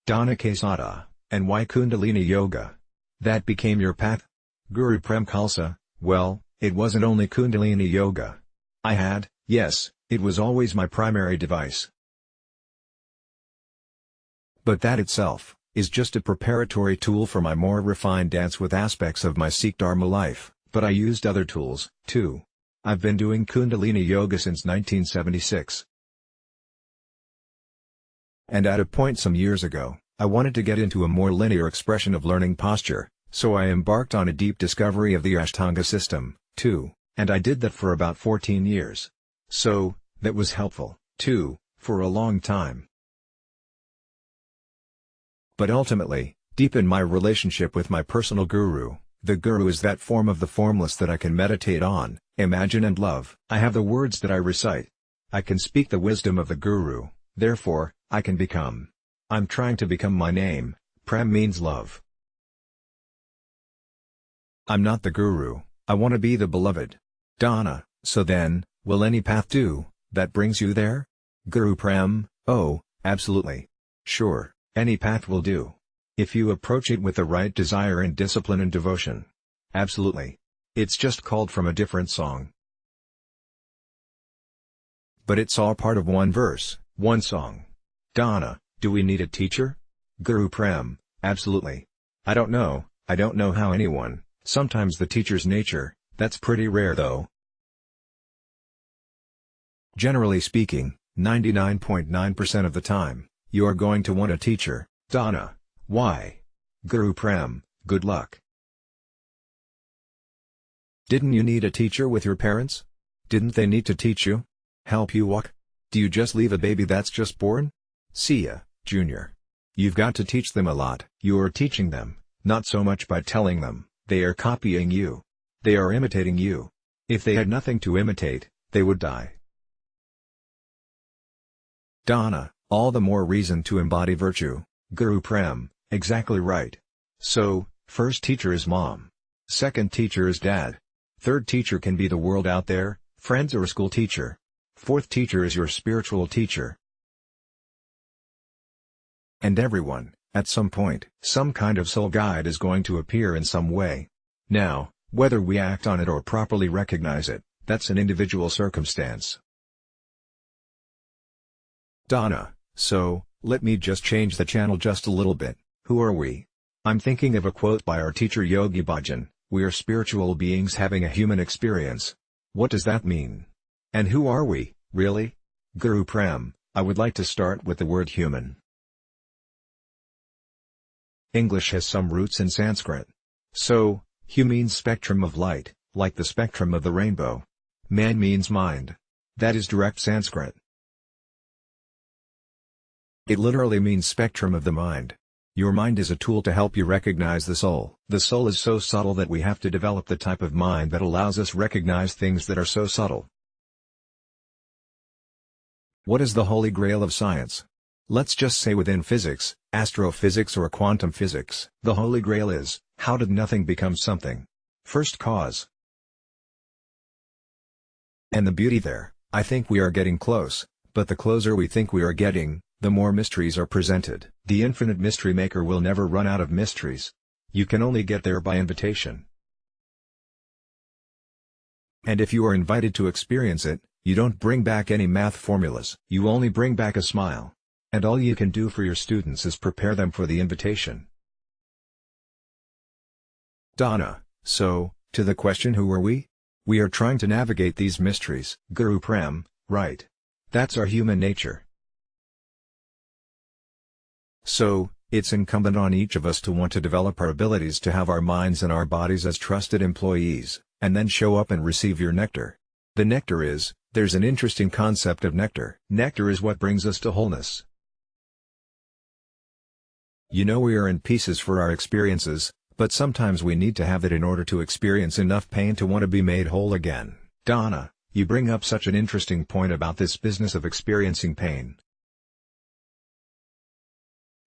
Donna Quesada, and why Kundalini Yoga? That became your path? Guruprem Khalsa, well, it wasn't only Kundalini Yoga. Yes, it was always my primary device. But that itself is just a preparatory tool for my more refined dance with aspects of my Sikh Dharma life, but I used other tools, too. I've been doing Kundalini Yoga since 1976. And at a point some years ago, I wanted to get into a more linear expression of learning posture, so I embarked on a deep discovery of the Ashtanga system, too, and I did that for about 14 years. So, that was helpful, too, for a long time. But ultimately, deep in my relationship with my personal guru, the guru is that form of the formless that I can meditate on, imagine and love. I have the words that I recite. I can speak the wisdom of the guru, therefore, I can become. I'm trying to become my name. Prem means love. I'm not the guru, I want to be the beloved. Donna, so then, will any path do, that brings you there? Guruprem, oh, absolutely. Sure. Any path will do. If you approach it with the right desire and discipline and devotion. Absolutely. It's just called from a different song. But it's all part of one verse, one song. Donna, do we need a teacher? Guruprem, absolutely. I don't know how anyone, sometimes the teacher's nature, that's pretty rare though. Generally speaking, 99.9% of the time, you are going to want a teacher. Donna, why? Guruprem, good luck. Didn't you need a teacher with your parents? Didn't they need to teach you? Help you walk? Do you just leave a baby that's just born? See ya, Junior. You've got to teach them a lot. You're teaching them, not so much by telling them, they are copying you. They are imitating you. If they had nothing to imitate, they would die. Donna, all the more reason to embody virtue. Guruprem, exactly right. So, first teacher is mom. Second teacher is dad. Third teacher can be the world out there, friends or a school teacher. Fourth teacher is your spiritual teacher. And everyone, at some point, some kind of soul guide is going to appear in some way. Now, whether we act on it or properly recognize it, that's an individual circumstance. Donna, so, let me just change the channel just a little bit. Who are we? I'm thinking of a quote by our teacher Yogi Bhajan, we are spiritual beings having a human experience. What does that mean? And who are we, really? Guruprem, I would like to start with the word human. English has some roots in Sanskrit. So, hu means spectrum of light, like the spectrum of the rainbow. Man means mind. That is direct Sanskrit. It literally means spectrum of the mind. Your mind is a tool to help you recognize the soul. The soul is so subtle that we have to develop the type of mind that allows us recognize things that are so subtle. What is the holy grail of science? Let's just say within physics, astrophysics or quantum physics. The holy grail is, how did nothing become something? First cause. And the beauty there, I think we are getting close, but the closer we think we are getting, the more mysteries are presented. The infinite mystery maker will never run out of mysteries. You can only get there by invitation. And if you are invited to experience it, you don't bring back any math formulas. You only bring back a smile. And all you can do for your students is prepare them for the invitation. Donna, so, to the question who are we? We are trying to navigate these mysteries. Guruprem, right. That's our human nature. So, it's incumbent on each of us to want to develop our abilities to have our minds and our bodies as trusted employees, and then show up and receive your nectar. The nectar is, there's an interesting concept of nectar. Nectar is what brings us to wholeness. You know we are in pieces for our experiences, but sometimes we need to have it in order to experience enough pain to want to be made whole again. Donna, you bring up such an interesting point about this business of experiencing pain.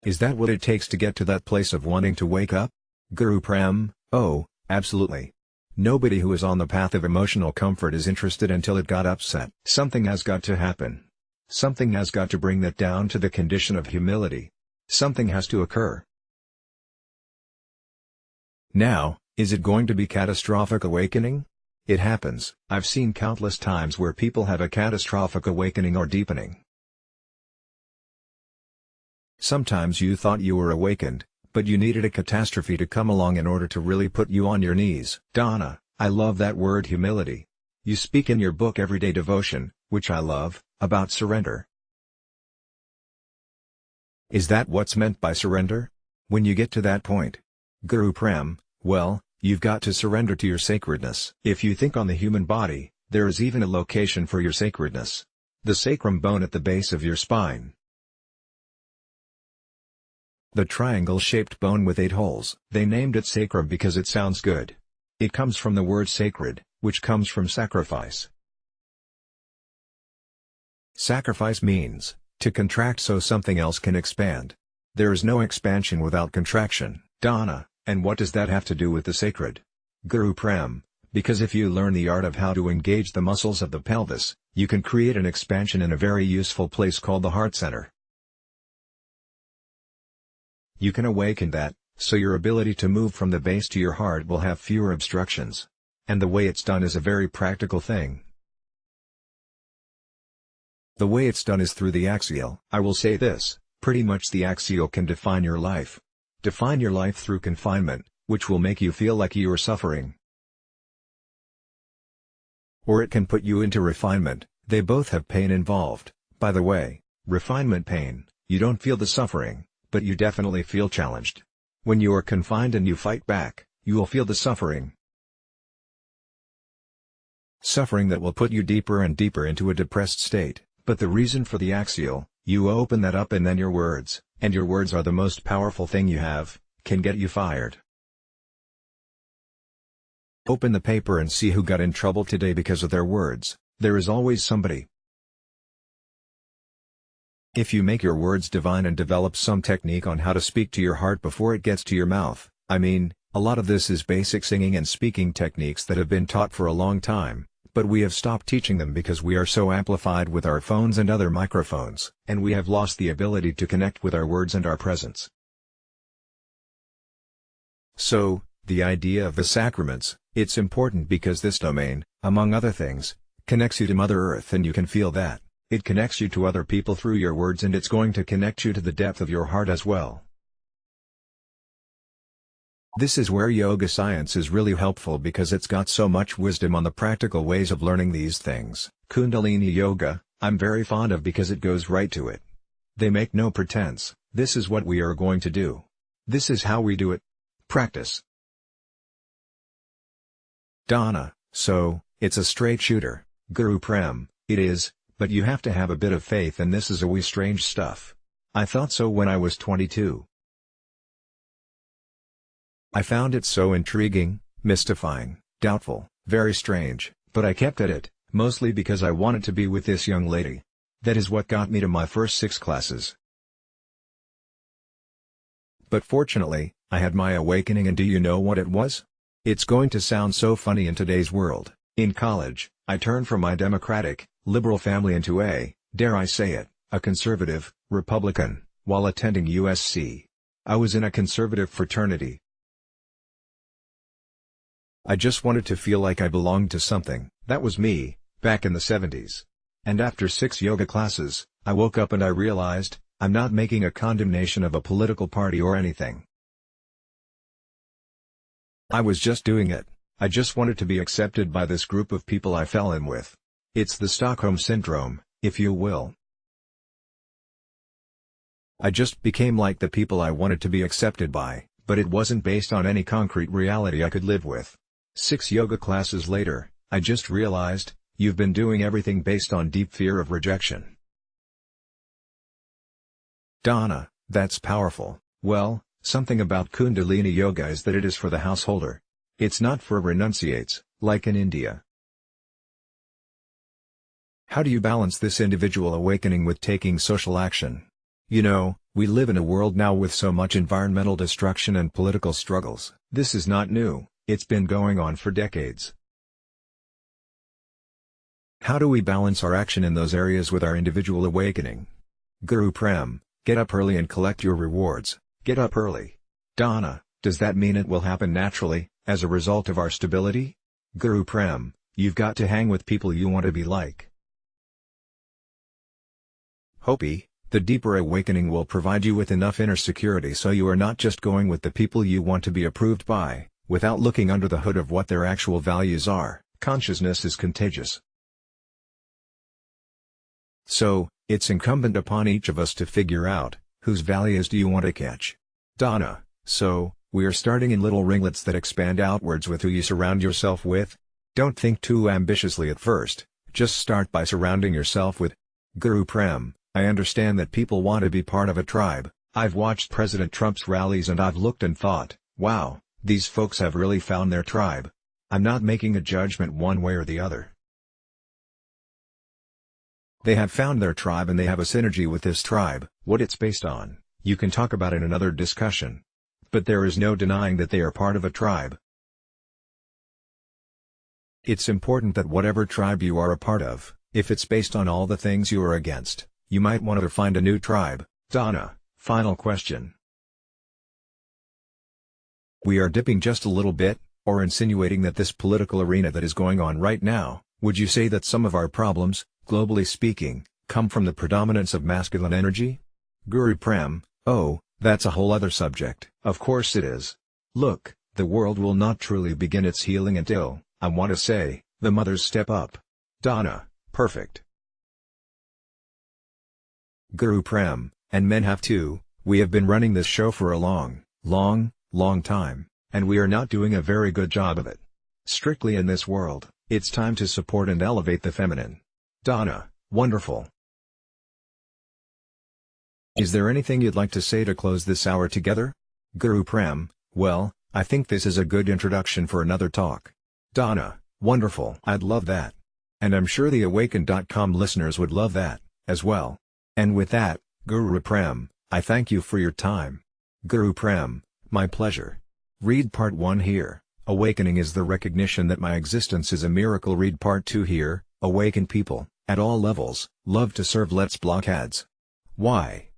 Is that what it takes to get to that place of wanting to wake up? Guruprem, oh, absolutely. Nobody who is on the path of emotional comfort is interested until it got upset. Something has got to happen. Something has got to bring that down to the condition of humility. Something has to occur. Now, is it going to be catastrophic awakening? It happens. I've seen countless times where people have a catastrophic awakening or deepening. Sometimes you thought you were awakened, but you needed a catastrophe to come along in order to really put you on your knees. Donna, I love that word humility. You speak in your book Everyday Devotion, which I love, about surrender. Is that what's meant by surrender? When you get to that point, Guruprem, well, you've got to surrender to your sacredness. If you think on the human body, there is even a location for your sacredness. The sacrum bone at the base of your spine. The triangle-shaped bone with 8 holes. They named it sacrum because it sounds good. It comes from the word sacred, which comes from sacrifice. Sacrifice means to contract so something else can expand. There is no expansion without contraction. Donna, and what does that have to do with the sacred? Guruprem, because if you learn the art of how to engage the muscles of the pelvis, you can create an expansion in a very useful place called the heart center. You can awaken that, so your ability to move from the base to your heart will have fewer obstructions. And the way it's done is a very practical thing. The way it's done is through the axial. I will say this, pretty much the axial can define your life. Define your life through confinement, which will make you feel like you are suffering. Or it can put you into refinement. They both have pain involved. By the way, refinement pain, you don't feel the suffering, but you definitely feel challenged. When you are confined and you fight back, you will feel the suffering. Suffering that will put you deeper and deeper into a depressed state. But the reason for the axial, you open that up and then your words, and your words are the most powerful thing you have, can get you fired. Open the paper and see who got in trouble today because of their words. There is always somebody. If you make your words divine and develop some technique on how to speak to your heart before it gets to your mouth, I mean, a lot of this is basic singing and speaking techniques that have been taught for a long time. But we have stopped teaching them because we are so amplified with our phones and other microphones, and we have lost the ability to connect with our words and our presence. So, the idea of the sacraments, it's important because this domain, among other things, connects you to Mother Earth and you can feel that. It connects you to other people through your words and it's going to connect you to the depth of your heart as well. This is where yoga science is really helpful because it's got so much wisdom on the practical ways of learning these things. Kundalini Yoga, I'm very fond of because it goes right to it. They make no pretense, this is what we are going to do. This is how we do it. Practice. Donna, so, it's a straight shooter. Guruprem, it is, but you have to have a bit of faith and this is a wee strange stuff. I thought so when I was 22. I found it so intriguing, mystifying, doubtful, very strange, but I kept at it, mostly because I wanted to be with this young lady. That is what got me to my first 6 classes. But fortunately, I had my awakening and do you know what it was? It's going to sound so funny in today's world. In college, I turned from my democratic, liberal family into a, dare I say it, a conservative, Republican, while attending USC. I was in a conservative fraternity. I just wanted to feel like I belonged to something. That was me, back in the 70s. And after 6 yoga classes, I woke up and I realized, I'm not making a condemnation of a political party or anything. I was just doing it. I just wanted to be accepted by this group of people I fell in with. It's the Stockholm Syndrome, if you will. I just became like the people I wanted to be accepted by, but it wasn't based on any concrete reality I could live with. 6 yoga classes later, I just realized, you've been doing everything based on deep fear of rejection. Donna, that's powerful. Well, something about Kundalini Yoga is that it is for the householder. It's not for renunciates, like in India. How do you balance this individual awakening with taking social action? You know, we live in a world now with so much environmental destruction and political struggles. This is not new. It's been going on for decades. How do we balance our action in those areas with our individual awakening? Guruprem, Get up early and collect your rewards. Get up early. Donna, does that mean it will happen naturally, as a result of our stability? Guruprem, you've got to hang with people you want to be like. Hopi, the deeper awakening will provide you with enough inner security so you are not just going with the people you want to be approved by, without looking under the hood of what their actual values are. Consciousness is contagious. So, it's incumbent upon each of us to figure out, whose values do you want to catch? Donna, so, we are starting in little ringlets that expand outwards with who you surround yourself with? Don't think too ambitiously at first, just start by surrounding yourself with Guruprem. I understand that people want to be part of a tribe. I've watched President Trump's rallies and I've looked and thought, wow, these folks have really found their tribe. I'm not making a judgment one way or the other. They have found their tribe and they have a synergy with this tribe. What it's based on, you can talk about in another discussion. But there is no denying that they are part of a tribe. It's important that whatever tribe you are a part of, if it's based on all the things you are against, you might want to find a new tribe. Donna, final question. We are dipping just a little bit, or insinuating that this political arena that is going on right now, would you say that some of our problems, globally speaking, come from the predominance of masculine energy? Guruprem, oh, that's a whole other subject. Of course it is. Look, the world will not truly begin its healing until, I want to say, the mothers step up. Donna, perfect. Guruprem, and men have too. We have been running this show for a long time, and we are not doing a very good job of it. Strictly in this world, it's time to support and elevate the feminine. Donna, wonderful. Is there anything you'd like to say to close this hour together? Guruprem, well, I think this is a good introduction for another talk. Donna, wonderful. I'd love that. And I'm sure the Awaken.com listeners would love that, as well. And with that, Guruprem, I thank you for your time. Guruprem, my pleasure. Read Part 1 here. Awakening is the recognition that my existence is a miracle. Read Part 2 here. Awaken people, at all levels, love to serve. Let's block ads. Why?